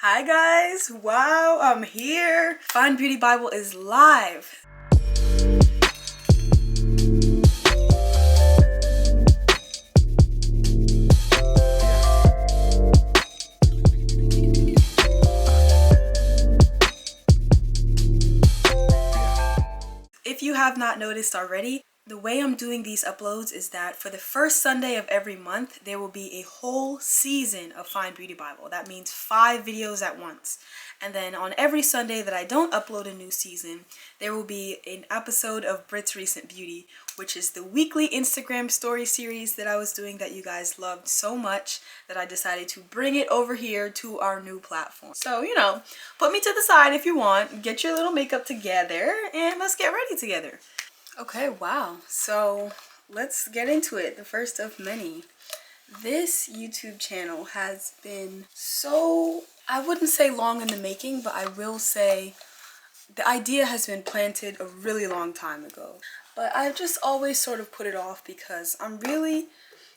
Hi guys, wow, I'm here. Fine Beauty Bible is live. If you have not noticed already, the way I'm doing these uploads is that for the first Sunday of every month, there will be a whole season of Fine Beauty Bible. That means 5 videos at once. And then on every Sunday that I don't upload a new season, there will be an episode of Britt's Recent Beauty, which is the weekly Instagram story series that I was doing that you guys loved so much that I decided to bring it over here to our new platform. So, you know, put me to the side if you want, get your little makeup together, and let's get ready together. Okay, wow. So let's get into it. The first of many. This YouTube channel has been so, I wouldn't say long in the making, but I will say the idea has been planted a really long time ago. But I've just always sort of put it off because I'm really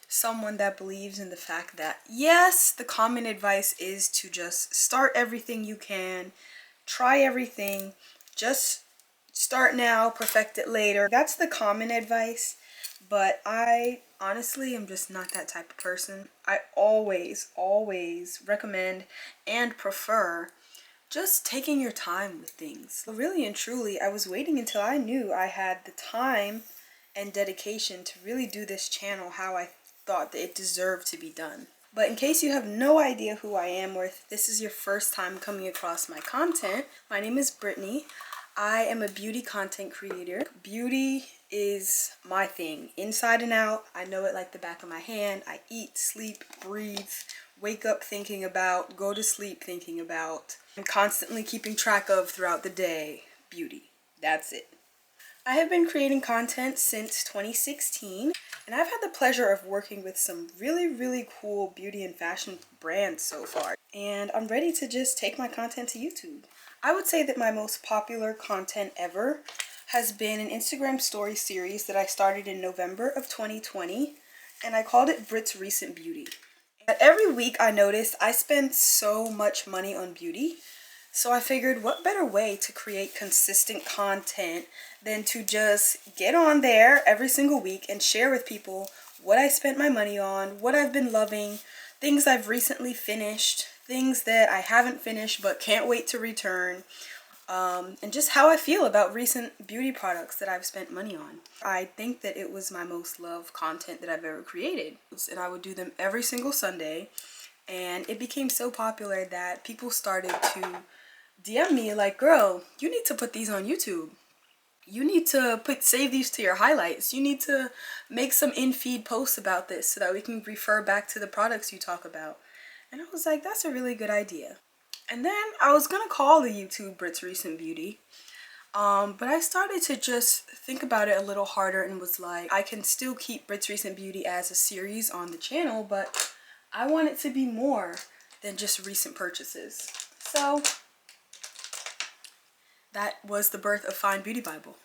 someone that believes in the fact that, yes, the common advice is to just start everything you can, try everything, just start now, perfect it later. That's the common advice, but I honestly am just not that type of person. I always recommend and prefer just taking your time with things. But really and truly, I was waiting until I knew I had the time and dedication to really do this channel how I thought that it deserved to be done. But in case you have no idea who I am, or if this is your first time coming across my content, my name is Brittany. I am a beauty content creator. Beauty is my thing, inside and out. I know it like the back of my hand. I eat, sleep, breathe, wake up thinking about, go to sleep thinking about. I'm constantly keeping track of throughout the day. Beauty. That's it. I have been creating content since 2016, and I've had the pleasure of working with some really cool beauty and fashion brands so far. And I'm ready to just take my content to YouTube. I would say that my most popular content ever has been an Instagram story series that I started in November of 2020, and I called it Britt's Recent Beauty. And every week I noticed I spend so much money on beauty, so I figured what better way to create consistent content than to just get on there every single week and share with people what I spent my money on, what I've been loving, things I've recently finished, things that I haven't finished but can't wait to return, and just how I feel about recent beauty products that I've spent money on. I think that it was my most loved content that I've ever created, and I would do them every single Sunday, and it became so popular that people started to DM me like, girl, you need to put these on YouTube. You need to save these to your highlights. You need to make some in-feed posts about this so that we can refer back to the products you talk about. And I was like, that's a really good idea. And then I was gonna call the YouTube Britt's Recent Beauty, but I started to just think about it a little harder and was like, I can still keep Britt's Recent Beauty as a series on the channel, but I want it to be more than just recent purchases. So that was the birth of Fine Beauty Bible.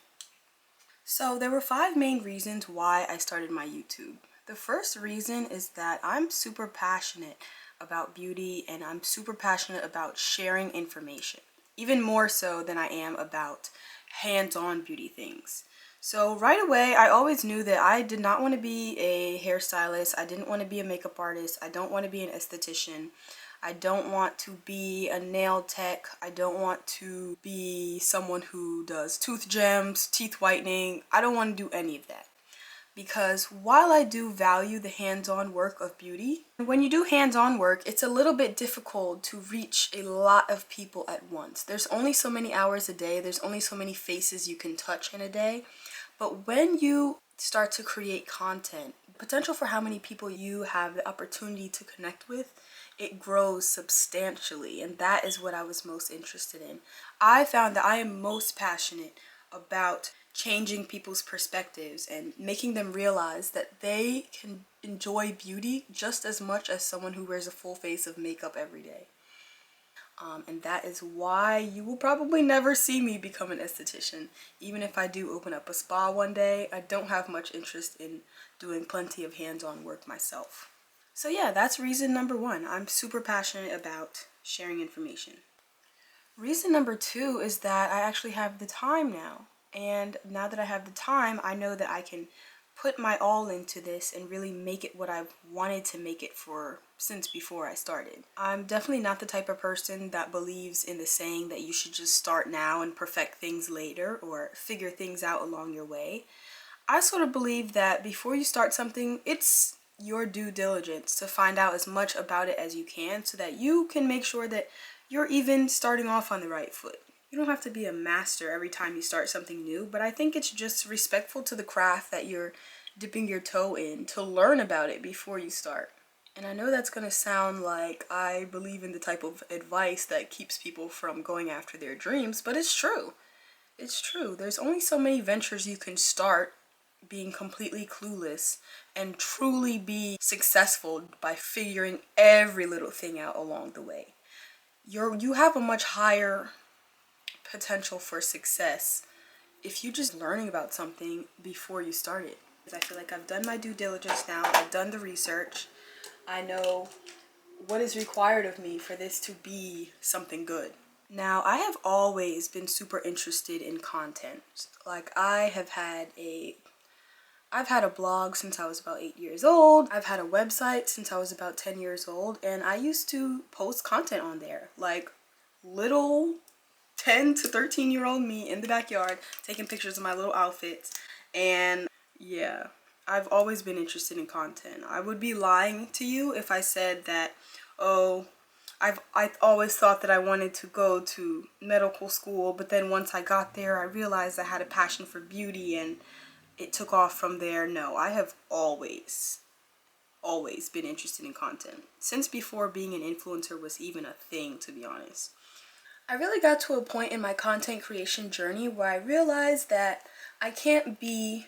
So there were 5 main reasons why I started my YouTube. The first reason is that I'm super passionate about beauty, and I'm super passionate about sharing information, even more so than I am about hands-on beauty things. So right away, I always knew that I did not want to be a hairstylist. I didn't want to be a makeup artist. I don't want to be an esthetician. I don't want to be a nail tech. I don't want to be someone who does tooth gems, teeth whitening. I don't want to do any of that. Because while I do value the hands-on work of beauty, when you do hands-on work, it's a little bit difficult to reach a lot of people at once. There's only so many hours a day, there's only so many faces you can touch in a day. But when you start to create content, the potential for how many people you have the opportunity to connect with, it grows substantially, and that is what I was most interested in. I found that I am most passionate about changing people's perspectives and making them realize that they can enjoy beauty just as much as someone who wears a full face of makeup every day. And that is why you will probably never see me become an esthetician. Even if I do open up a spa one day, I don't have much interest in doing plenty of hands-on work myself. So yeah, that's reason number 1. I'm super passionate about sharing information. Reason number 2 is that I actually have the time now. And now that I have the time, I know that I can put my all into this and really make it what I've wanted to make it for since before I started. I'm definitely not the type of person that believes in the saying that you should just start now and perfect things later or figure things out along your way. I sort of believe that before you start something, it's your due diligence to find out as much about it as you can so that you can make sure that you're even starting off on the right foot. You don't have to be a master every time you start something new, but I think it's just respectful to the craft that you're dipping your toe in to learn about it before you start. And I know that's going to sound like I believe in the type of advice that keeps people from going after their dreams, but it's true. It's true. There's only so many ventures you can start being completely clueless and truly be successful by figuring every little thing out along the way. You have a much higher potential for success if you're just learning about something before you start it. I feel like I've done my due diligence now. I've done the research. I know what is required of me for this to be something good. Now, I have always been super interested in content. Like, I've had a blog since I was about 8 years old. I've had a website since I was about 10 years old, and I used to post content on there. Like, little 10 to 13-year-old me in the backyard taking pictures of my little outfits. And yeah, I've always been interested in content. I would be lying to you if I said that, oh, I always thought that I wanted to go to medical school, but then once I got there, I realized I had a passion for beauty and it took off from there. No, I have always been interested in content. Since before being an influencer was even a thing, to be honest. I really got to a point in my content creation journey where I realized that I can't be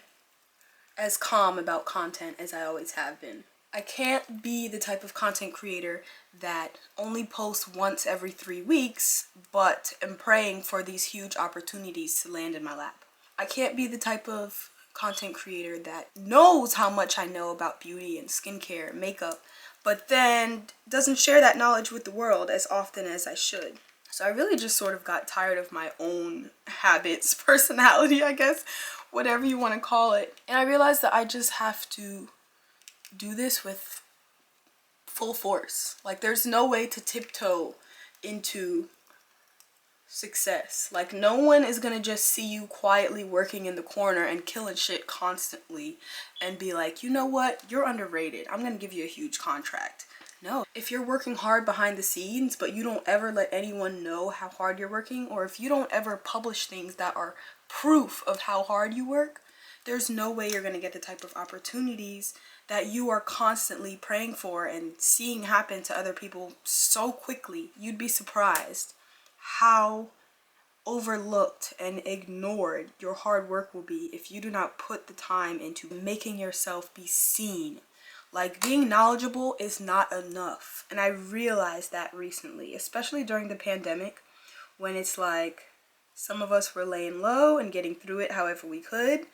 as calm about content as I always have been. I can't be the type of content creator that only posts once every 3 weeks, but am praying for these huge opportunities to land in my lap. I can't be the type of content creator that knows how much I know about beauty and skincare and makeup, but then doesn't share that knowledge with the world as often as I should. So I really just sort of got tired of my own habits, personality, I guess, whatever you want to call it. And I realized that I just have to do this with full force. Like, there's no way to tiptoe into success. Like, no one is gonna just see you quietly working in the corner and killing shit constantly and be like, you know what, you're underrated, I'm gonna give you a huge contract. No, if you're working hard behind the scenes but you don't ever let anyone know how hard you're working, or if you don't ever publish things that are proof of how hard you work, there's no way you're gonna get the type of opportunities that you are constantly praying for and seeing happen to other people so quickly. You'd be surprised how overlooked and ignored your hard work will be if you do not put the time into making yourself be seen. Like, being knowledgeable is not enough. And I realized that recently, especially during the pandemic, when it's like some of us were laying low and getting through it however we could,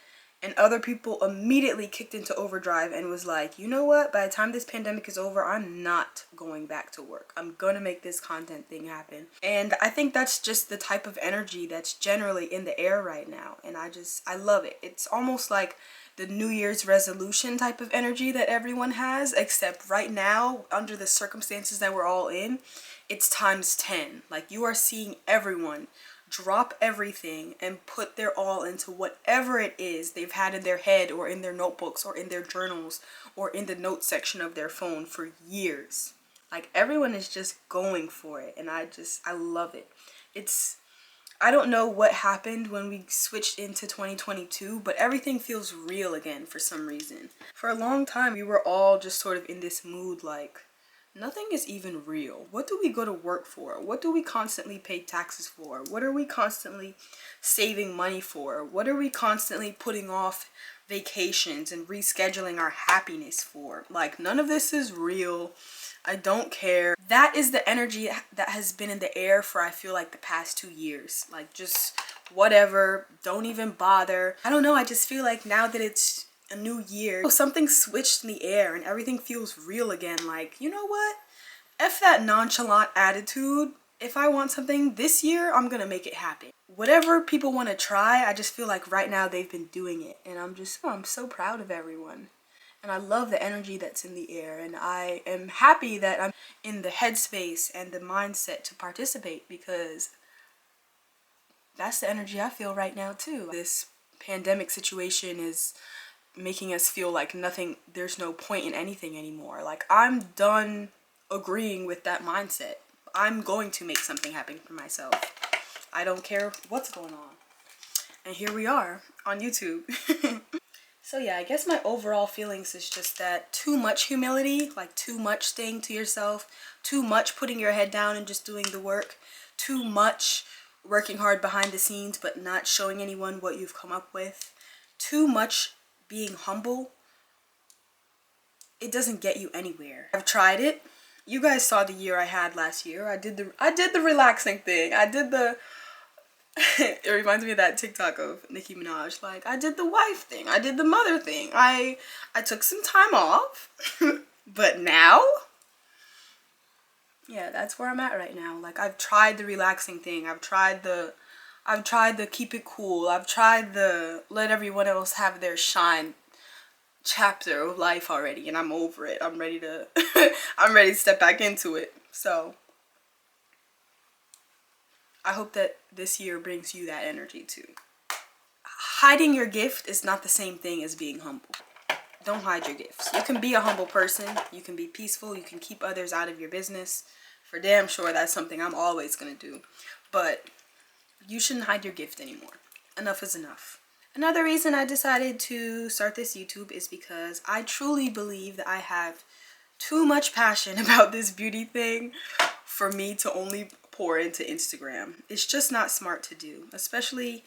and other people immediately kicked into overdrive and was like, you know what, by the time this pandemic is over, I'm not going back to work. I'm gonna make this content thing happen. And I think that's just the type of energy that's generally in the air right now. And I love it. It's almost like the New Year's resolution type of energy that everyone has, except right now, under the circumstances that we're all in, it's times 10. Like, you are seeing everyone drop everything and put their all into whatever it is they've had in their head or in their notebooks or in their journals or in the notes section of their phone for years. Like, everyone is just going for it, and I love it. I don't know what happened when we switched into 2022, but everything feels real again for some reason. For a long time, we were all just sort of in this mood like, nothing is even real. What do we go to work for? What do we constantly pay taxes for? What are we constantly saving money for? What are we constantly putting off vacations and rescheduling our happiness for? Like, none of this is real. I don't care. That is the energy that has been in the air for, I feel like, the past 2 years. Like, just whatever, don't even bother. I don't know, I just feel like now that it's a new year, something switched in the air and everything feels real again. Like, you know what? F that nonchalant attitude. If I want something this year, I'm gonna make it happen. Whatever people want to try, I just feel like right now they've been doing it, and I'm so proud of everyone. And I love the energy that's in the air, and I am happy that I'm in the headspace and the mindset to participate, because that's the energy I feel right now too. This pandemic situation is making us feel like there's no point in anything anymore. Like, I'm done agreeing with that mindset. I'm going to make something happen for myself. I don't care what's going on. And here we are on YouTube. So yeah, I guess my overall feelings is just that too much humility, like too much staying to yourself, too much putting your head down and just doing the work, too much working hard behind the scenes but not showing anyone what you've come up with, too much being humble. It doesn't get you anywhere. I've tried it. You guys saw the year I had last year. I did the relaxing thing. I did the it reminds me of that TikTok of Nicki Minaj. Like, I did the wife thing. I did the mother thing. I took some time off. But now, yeah, that's where I'm at right now. Like, I've tried the relaxing thing. I've tried the keep it cool. I've tried the let everyone else have their shine chapter of life already, and I'm over it. I'm ready to I'm ready to step back into it. So I hope that this year brings you that energy too. Hiding your gift is not the same thing as being humble. Don't hide your gifts. You can be a humble person. You can be peaceful. You can keep others out of your business. For damn sure, that's something I'm always gonna do. But you shouldn't hide your gift anymore. Enough is enough. Another reason I decided to start this YouTube is because I truly believe that I have too much passion about this beauty thing for me to only pour into Instagram. It's just not smart to do, especially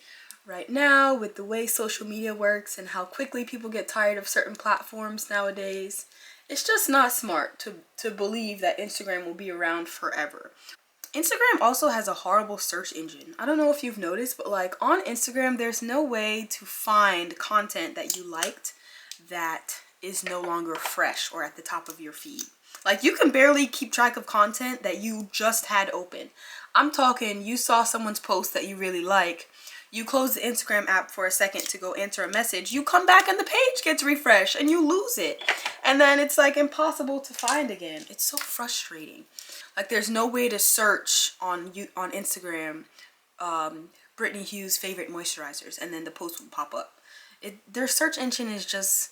right now with the way social media works and how quickly people get tired of certain platforms nowadays. It's just not smart to believe that Instagram will be around forever. Instagram also has a horrible search engine. I don't know if you've noticed, but like on Instagram, there's no way to find content that you liked that is no longer fresh or at the top of your feed. Like, you can barely keep track of content that you just had open. I'm talking, you saw someone's post that you really like. You close the Instagram app for a second to go enter a message. You come back and the page gets refreshed and you lose it. And then it's like impossible to find again. It's so frustrating. Like, there's no way to search on Instagram, Brittany Hughes' favorite moisturizers, and then the post will pop up. Their search engine is just,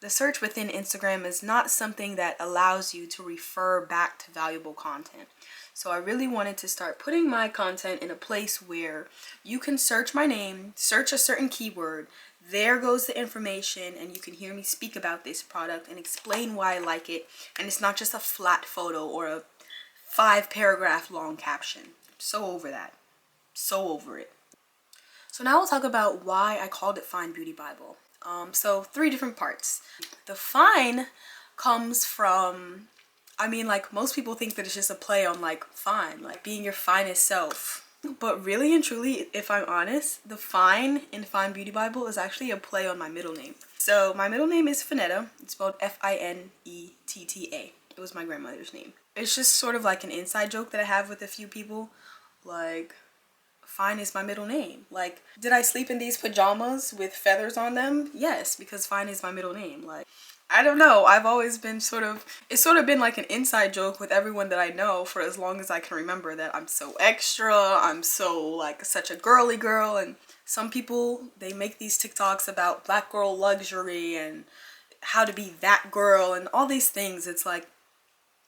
the search within Instagram is not something that allows you to refer back to valuable content. So I really wanted to start putting my content in a place where you can search my name, search a certain keyword, there goes the information, and you can hear me speak about this product and explain why I like it. And it's not just a flat photo or a 5-paragraph long caption. So over that. So over it. So now we'll talk about why I called it Fine Beauty Bible. So 3 different parts. The fine comes from, I mean, like, most people think that it's just a play on like fine, like being your finest self. But really and truly, if I'm honest, the fine in Fine Beauty Bible is actually a play on my middle name. So my middle name is Finetta. It's spelled F-I-N-E-T-T-A. It was my grandmother's name. It's just sort of like an inside joke that I have with a few people. Like, Fine is my middle name. Like, did I sleep in these pajamas with feathers on them? Yes, because Fine is my middle name. Like, I don't know. I've always been it's sort of been like an inside joke with everyone that I know for as long as I can remember, that I'm so extra. I'm so like such a girly girl. And some people, they make these TikToks about black girl luxury and how to be that girl and all these things. It's like,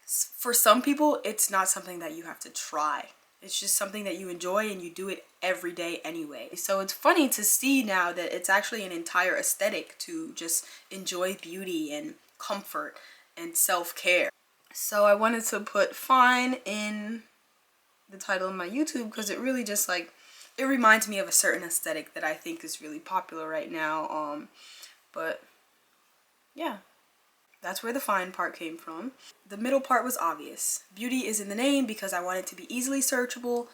for some people, it's not something that you have to try. It's just something that you enjoy and you do it every day anyway. So it's funny to see now that it's actually an entire aesthetic to just enjoy beauty and comfort and self-care. So I wanted to put Fine in the title of my YouTube because it really just like, it reminds me of a certain aesthetic that I think is really popular right now. But yeah. That's where the fine part came from. The middle part was obvious. Beauty is in the name because I want it to be easily searchable.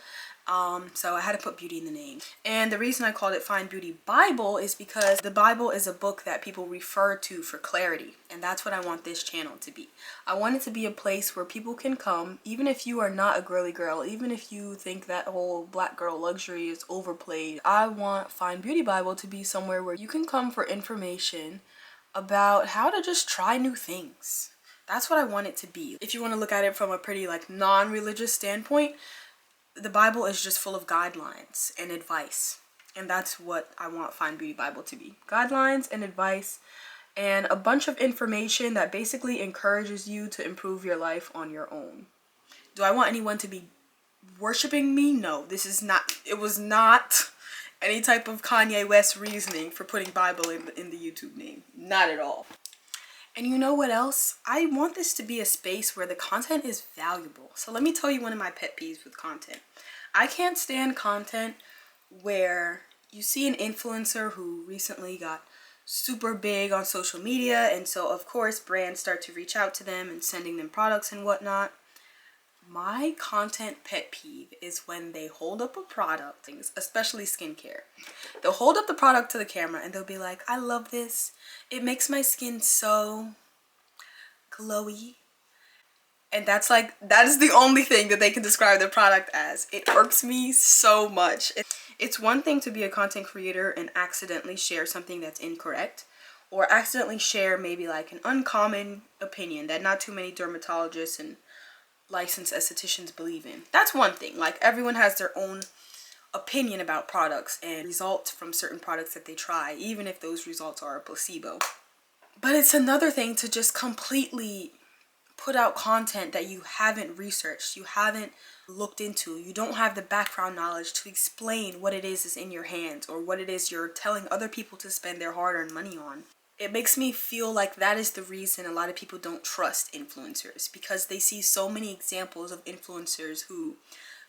So I had to put beauty in the name. And the reason I called it Fine Beauty Bible is because the Bible is a book that people refer to for clarity. And that's what I want this channel to be. I want it to be a place where people can come, even if you are not a girly girl, even if you think that whole black girl luxury is overplayed. I want Fine Beauty Bible to be somewhere where you can come for information about how to just try new things. That's what I want it to be. If you want to look at it from a pretty like non-religious standpoint, the Bible is just full of guidelines and advice. And that's what I want Fine Beauty Bible to be. Guidelines and advice and a bunch of information that basically encourages you to improve your life on your own. Do I want anyone to be worshiping me? No, it was not any type of Kanye West reasoning for putting Bible in the YouTube name. Not at all. And you know what else? I want this to be a space where the content is valuable. So let me tell you one of my pet peeves with content. I can't stand content where you see an influencer who recently got super big on social media, and so of course brands start to reach out to them and sending them products and whatnot. My content pet peeve is when they hold up a product, things, especially skincare. They'll hold up the product to the camera and they'll be like, I love this. It makes my skin so glowy. And that is the only thing that they can describe the product as. It irks me so much. It's one thing to be a content creator and accidentally share something that's incorrect, or accidentally share maybe like an uncommon opinion that not too many dermatologists and licensed estheticians believe in. That's one thing. Like, everyone has their own opinion about products and results from certain products that they try, even if those results are a placebo. But it's another thing to just completely put out content that you haven't researched, you haven't looked into, you don't have the background knowledge to explain what it is in your hands or what it is you're telling other people to spend their hard-earned money on. It makes me feel like that is the reason a lot of people don't trust influencers, because they see so many examples of influencers who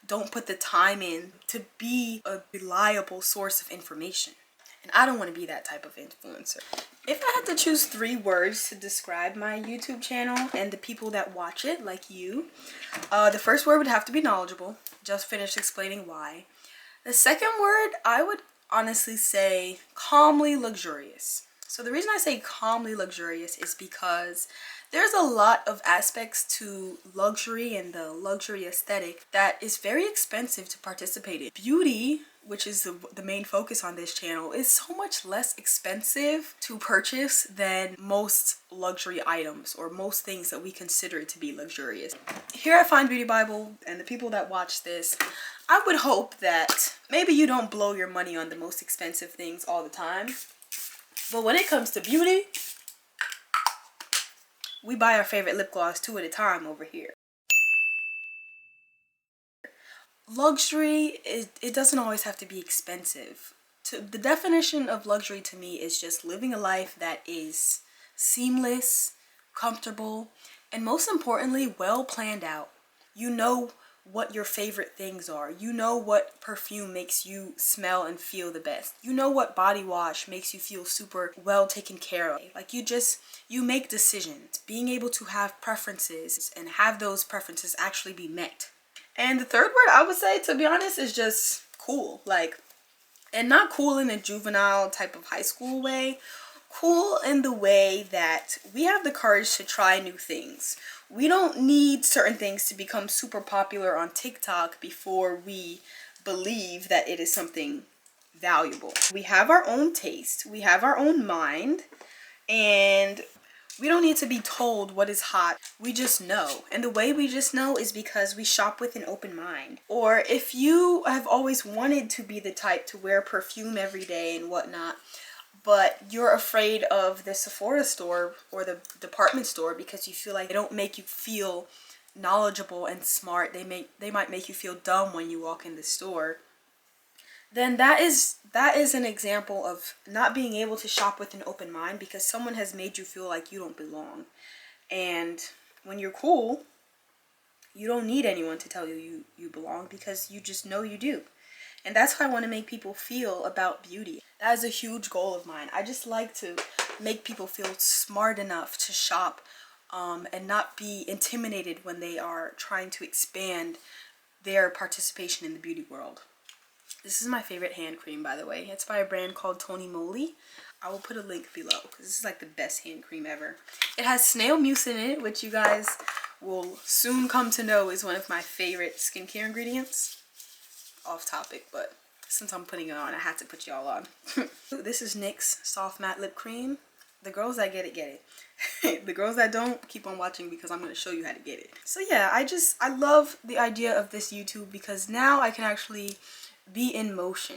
don't put the time in to be a reliable source of information. And I don't want to be that type of influencer. If I had to choose 3 words to describe my YouTube channel and the people that watch it, like you, the first word would have to be knowledgeable. Just finished explaining why. The second word, I would honestly say calmly luxurious. So the reason I say calmly luxurious is because there's a lot of aspects to luxury and the luxury aesthetic that is very expensive to participate in. Beauty, which is the main focus on this channel, is so much less expensive to purchase than most luxury items or most things that we consider to be luxurious. Here at Fine Beauty Bible and the people that watch this, I would hope that maybe you don't blow your money on the most expensive things all the time. But when it comes to beauty, we buy our favorite lip gloss 2 at a time over here. Luxury, it doesn't always have to be expensive. The definition of luxury to me is just living a life that is seamless, comfortable, and most importantly, well planned out. You know what your favorite things are. You know what perfume makes you smell and feel the best. You know what body wash makes you feel super well taken care of. Like, you make decisions. Being able to have preferences and have those preferences actually be met. And the third word I would say, to be honest, is just cool. Like, and not cool in a juvenile type of high school way. Cool in the way that we have the courage to try new things. We don't need certain things to become super popular on TikTok before we believe that it is something valuable. We have our own taste, we have our own mind, and we don't need to be told what is hot. We just know. And the way we just know is because we shop with an open mind. Or if you have always wanted to be the type to wear perfume every day and whatnot, but you're afraid of the Sephora store or the department store because you feel like they don't make you feel knowledgeable and smart, they might make you feel dumb when you walk in the store, then that is an example of not being able to shop with an open mind, because someone has made you feel like you don't belong. And when you're cool, you don't need anyone to tell you you belong, because you just know you do. And that's how I want to make people feel about beauty. That is a huge goal of mine. I just like to make people feel smart enough to shop and not be intimidated when they are trying to expand their participation in the beauty world. This is my favorite hand cream, by the way. It's by a brand called Tony Moly. I will put a link below because this is like the best hand cream ever. It has snail mucin in it, which you guys will soon come to know is one of my favorite skincare ingredients. Off topic, but since I'm putting it on, I had to put y'all on. This is NYX Soft Matte Lip Cream. The girls that get it, get it. The girls that don't, keep on watching because I'm going to show you how to get it. So yeah, I love the idea of this YouTube because now I can actually be in motion.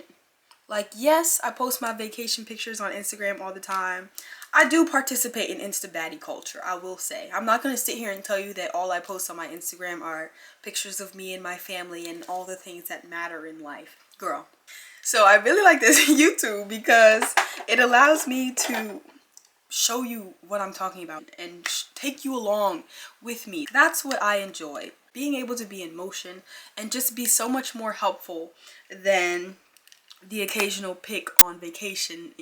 Like, yes, I post my vacation pictures on Instagram all the time. I do participate in Insta baddie culture, I will say. I'm not going to sit here and tell you that all I post on my Instagram are pictures of me and my family and all the things that matter in life. Girl. So I really like this YouTube because it allows me to show you what I'm talking about and take you along with me. That's what I enjoy. Being able to be in motion and just be so much more helpful than the occasional pic on vacation.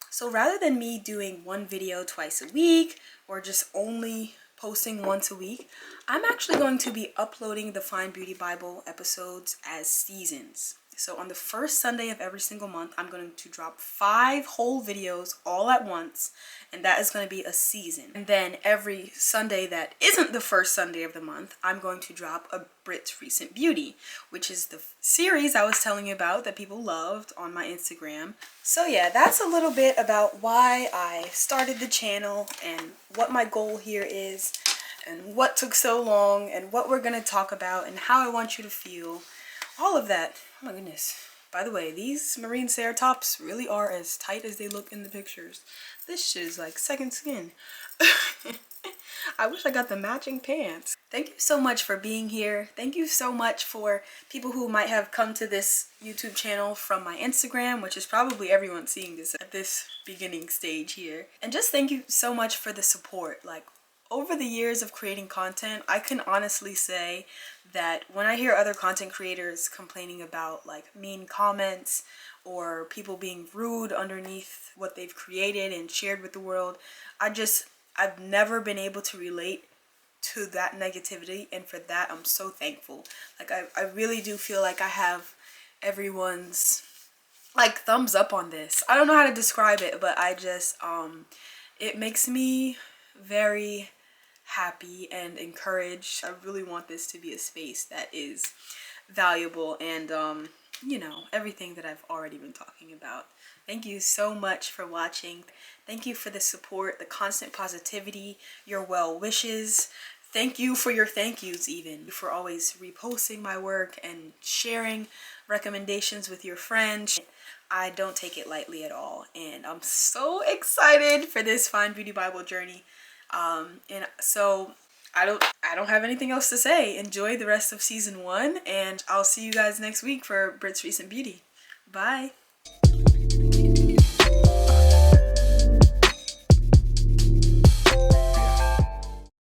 So rather than me doing one video twice a week or just only posting once a week, I'm actually going to be uploading the Fine Beauty Bible episodes as seasons. So on the first Sunday of every single month, I'm going to drop 5 whole videos all at once, and that is going to be a season. And then every Sunday that isn't the first Sunday of the month, I'm going to drop a Britt's Recent Beauty, which is the series I was telling you about that people loved on my Instagram. So yeah, that's a little bit about why I started the channel and what my goal here is and what took so long and what we're going to talk about and how I want you to feel. All of that. Oh my goodness. By the way, these marine Sarah tops really are as tight as they look in the pictures. This shit is like second skin. I wish I got the matching pants. Thank you so much for being here. Thank you so much for people who might have come to this YouTube channel from my Instagram, which is probably everyone seeing this at this beginning stage here. And just thank you so much for the support. Like, over the years of creating content, I can honestly say that when I hear other content creators complaining about like mean comments or people being rude underneath what they've created and shared with the world, I've never been able to relate to that negativity, and for that I'm so thankful. Like I really do feel like I have everyone's like thumbs up on this. I don't know how to describe it, but I just it makes me very happy and encouraged. I really want this to be a space that is valuable and you know, everything that I've already been talking about. Thank you so much for watching. Thank you for the support, the constant positivity, your well wishes. Thank you for your thank yous, even for always reposting my work and sharing recommendations with your friends. I don't take it lightly at all, and I'm so excited for this Fine Beauty Bible journey. And so I don't have anything else to say. Enjoy the rest of season 1, and I'll see you guys next week for Britt's Recent Beauty. Bye.